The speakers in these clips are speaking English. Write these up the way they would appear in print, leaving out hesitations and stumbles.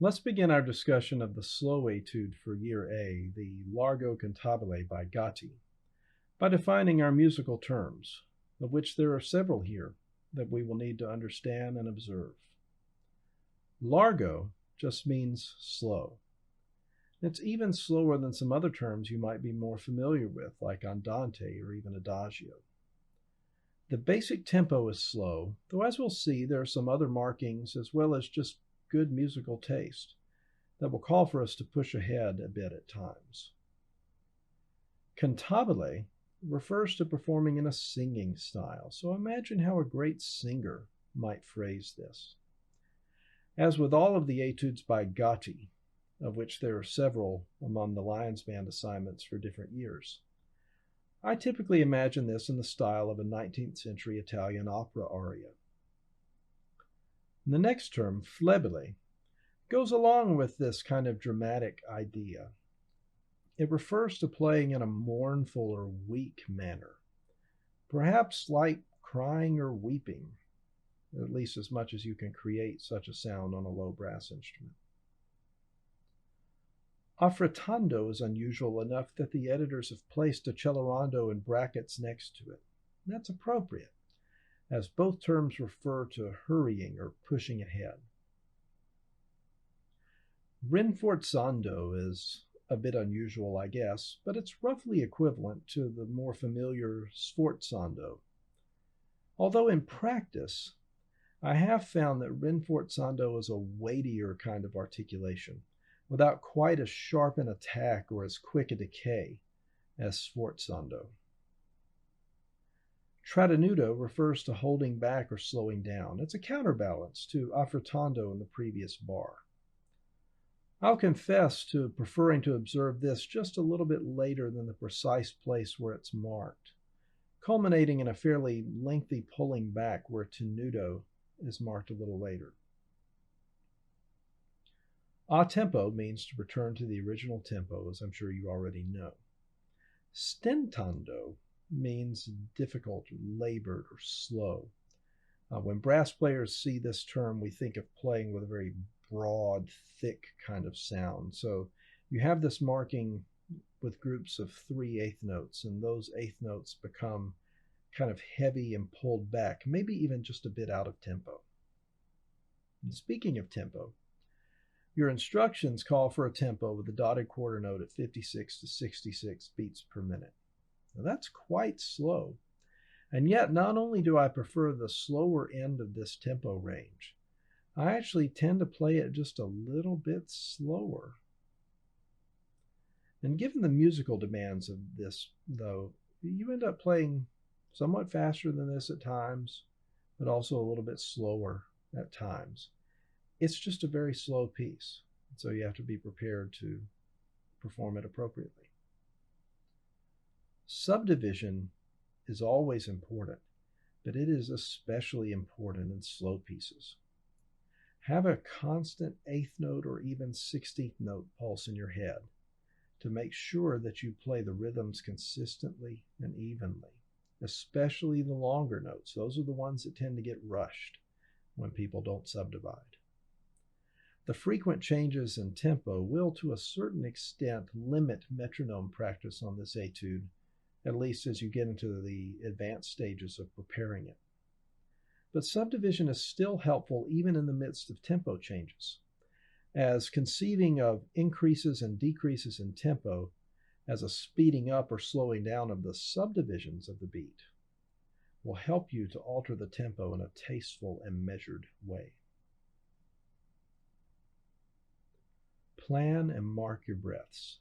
Let's begin our discussion of the slow etude for Year A, the Largo cantabile by Gatti, by defining our musical terms, of which there are several here that we will need to understand and observe. Largo just means slow. It's even slower than some other terms you might be more familiar with, like andante or even adagio. The basic tempo is slow, though as we'll see, there are some other markings as well as just good musical taste that will call for us to push ahead a bit at times. Cantabile refers to performing in a singing style, so imagine how a great singer might phrase this. As with all of the etudes by Gatti, of which there are several among the Lions Band assignments for different years, I typically imagine this in the style of a 19th century Italian opera aria. The next term, flebile, goes along with this kind of dramatic idea. It refers to playing in a mournful or weak manner, perhaps like crying or weeping, at least as much as you can create such a sound on a low brass instrument. Affrettando is unusual enough that the editors have placed accelerando in brackets next to it. That's appropriate, as both terms refer to hurrying or pushing ahead. Rinforzando is a bit unusual, I guess, but it's roughly equivalent to the more familiar sforzando. Although in practice, I have found that rinforzando is a weightier kind of articulation, without quite as sharp an attack or as quick a decay as sforzando. Trattenuto refers to holding back or slowing down. It's a counterbalance to affrettando in the previous bar. I'll confess to preferring to observe this just a little bit later than the precise place where it's marked, culminating in a fairly lengthy pulling back where tenuto is marked a little later. A tempo means to return to the original tempo, as I'm sure you already know. Stentando means difficult, labored, or slow. When brass players see this term, we think of playing with a very broad, thick kind of sound. So you have this marking with groups of 3 eighth notes, and those eighth notes become kind of heavy and pulled back, maybe even just a bit out of tempo. And speaking of tempo, your instructions call for a tempo with the dotted quarter note at 56 to 66 beats per minute. Now that's quite slow. And yet, not only do I prefer the slower end of this tempo range, I actually tend to play it just a little bit slower. And given the musical demands of this, though, you end up playing somewhat faster than this at times, but also a little bit slower at times. It's just a very slow piece, so you have to be prepared to perform it appropriately. Subdivision is always important, but it is especially important in slow pieces. Have a constant eighth note or even 16th note pulse in your head to make sure that you play the rhythms consistently and evenly, especially the longer notes. Those are the ones that tend to get rushed when people don't subdivide. The frequent changes in tempo will, to a certain extent, limit metronome practice on this etude, at least as you get into the advanced stages of preparing it. But subdivision is still helpful even in the midst of tempo changes, as conceiving of increases and decreases in tempo as a speeding up or slowing down of the subdivisions of the beat will help you to alter the tempo in a tasteful and measured way. Plan and mark your breaths.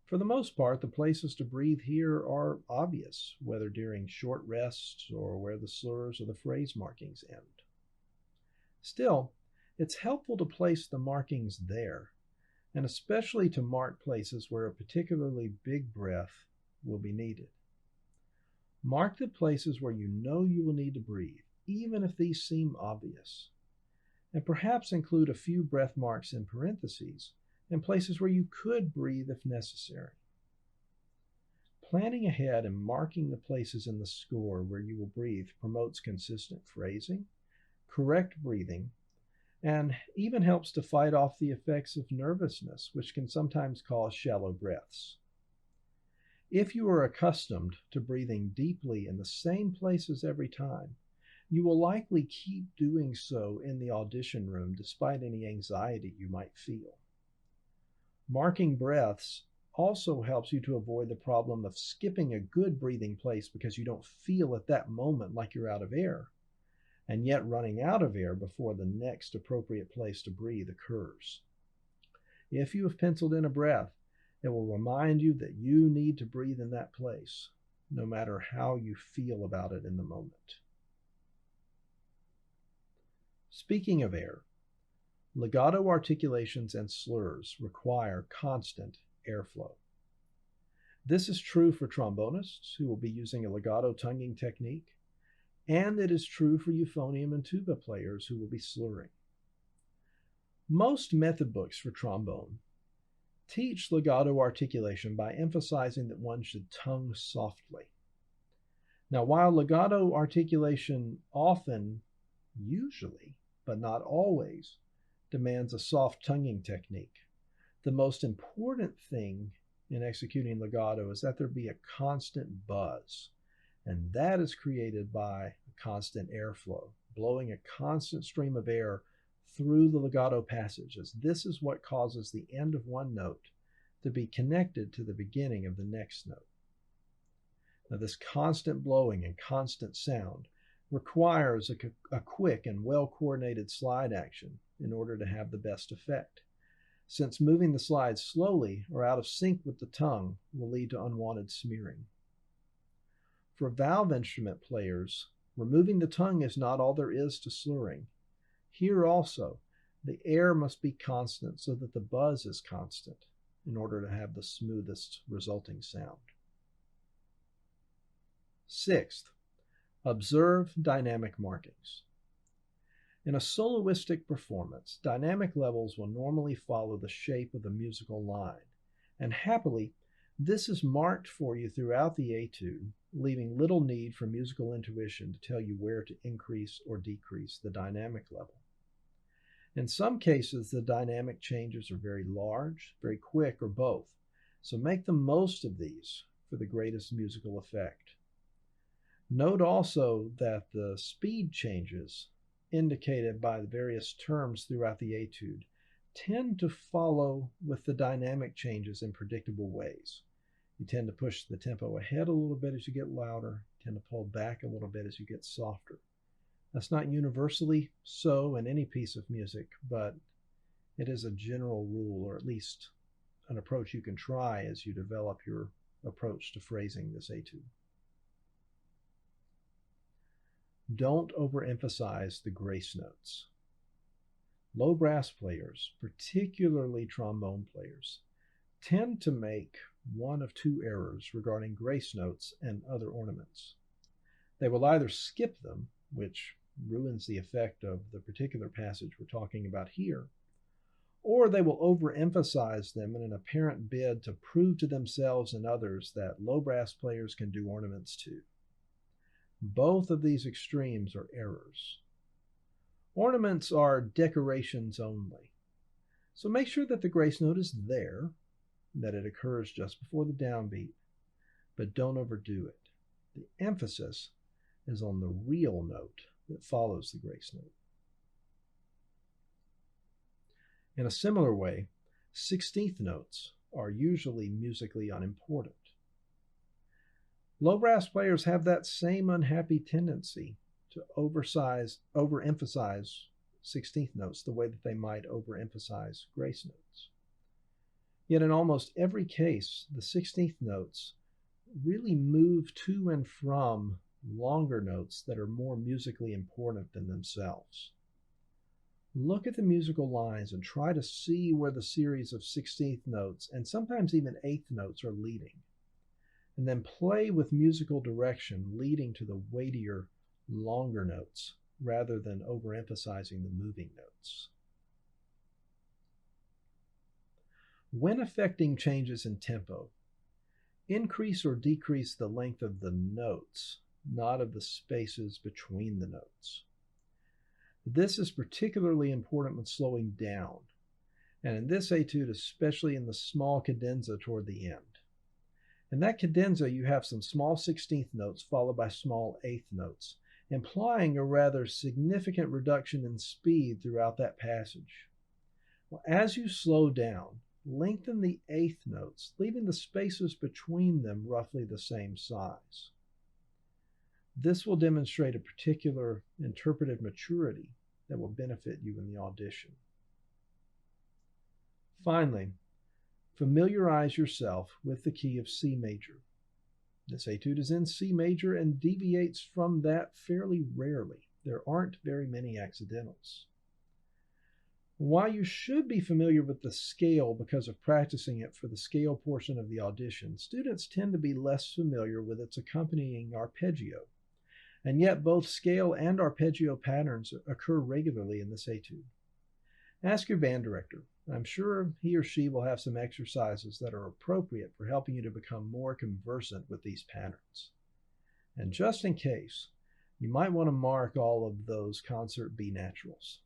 For the most part, the places to breathe here are obvious, whether during short rests or where the slurs or the phrase markings end. Still, it's helpful to place the markings there, and especially to mark places where a particularly big breath will be needed. Mark the places where you know you will need to breathe, even if these seem obvious, and perhaps include a few breath marks in parentheses in places where you could breathe if necessary. Planning ahead and marking the places in the score where you will breathe promotes consistent phrasing, correct breathing, and even helps to fight off the effects of nervousness, which can sometimes cause shallow breaths. If you are accustomed to breathing deeply in the same places every time, you will likely keep doing so in the audition room despite any anxiety you might feel. Marking breaths also helps you to avoid the problem of skipping a good breathing place because you don't feel at that moment like you're out of air, and yet running out of air before the next appropriate place to breathe occurs. If you have penciled in a breath, it will remind you that you need to breathe in that place, no matter how you feel about it in the moment. Speaking of air, legato articulations and slurs require constant airflow. This is true for trombonists who will be using a legato tonguing technique, and it is true for euphonium and tuba players who will be slurring. Most method books for trombone teach legato articulation by emphasizing that one should tongue softly. Now, while legato articulation often, usually, but not always, demands a soft tonguing technique, the most important thing in executing legato is that there be a constant buzz, and that is created by a constant airflow, blowing a constant stream of air through the legato passages. This is what causes the end of one note to be connected to the beginning of the next note. Now, this constant blowing and constant sound requires a quick and well-coordinated slide action in order to have the best effect, since moving the slides slowly or out of sync with the tongue will lead to unwanted smearing. For valve instrument players, removing the tongue is not all there is to slurring. Here also, the air must be constant so that the buzz is constant in order to have the smoothest resulting sound. Sixth, observe dynamic markings. In a soloistic performance, dynamic levels will normally follow the shape of the musical line, and happily, this is marked for you throughout the etude, leaving little need for musical intuition to tell you where to increase or decrease the dynamic level. In some cases, the dynamic changes are very large, very quick, or both, so make the most of these for the greatest musical effect. Note also that the speed changes indicated by the various terms throughout the etude tend to follow with the dynamic changes in predictable ways. You tend to push the tempo ahead a little bit as you get louder, you tend to pull back a little bit as you get softer. That's not universally so in any piece of music, but it is a general rule, or at least an approach you can try as you develop your approach to phrasing this etude. Don't overemphasize the grace notes. Low brass players, particularly trombone players, tend to make one of two errors regarding grace notes and other ornaments. They will either skip them, which ruins the effect of the particular passage we're talking about here, or they will overemphasize them in an apparent bid to prove to themselves and others that low brass players can do ornaments too. Both of these extremes are errors. Ornaments are decorations only, so make sure that the grace note is there, that it occurs just before the downbeat, but don't overdo it. The emphasis is on the real note that follows the grace note. In a similar way, 16th notes are usually musically unimportant. Low brass players have that same unhappy tendency to overemphasize 16th notes the way that they might overemphasize grace notes. Yet in almost every case, the 16th notes really move to and from longer notes that are more musically important than themselves. Look at the musical lines and try to see where the series of 16th notes and sometimes even 8th notes are leading, and then play with musical direction leading to the weightier, longer notes rather than overemphasizing the moving notes. When affecting changes in tempo, increase or decrease the length of the notes, not of the spaces between the notes. This is particularly important when slowing down, and in this etude, especially in the small cadenza toward the end. In that cadenza, you have some small 16th notes followed by small 8th notes, implying a rather significant reduction in speed throughout that passage. Well, as you slow down, lengthen the 8th notes, leaving the spaces between them roughly the same size. This will demonstrate a particular interpretive maturity that will benefit you in the audition. Finally, familiarize yourself with the key of C major. This etude is in C major and deviates from that fairly rarely. There aren't very many accidentals. While you should be familiar with the scale because of practicing it for the scale portion of the audition, students tend to be less familiar with its accompanying arpeggio. And yet both scale and arpeggio patterns occur regularly in this etude. Ask your band director. I'm sure he or she will have some exercises that are appropriate for helping you to become more conversant with these patterns. And just in case, you might want to mark all of those concert B naturals.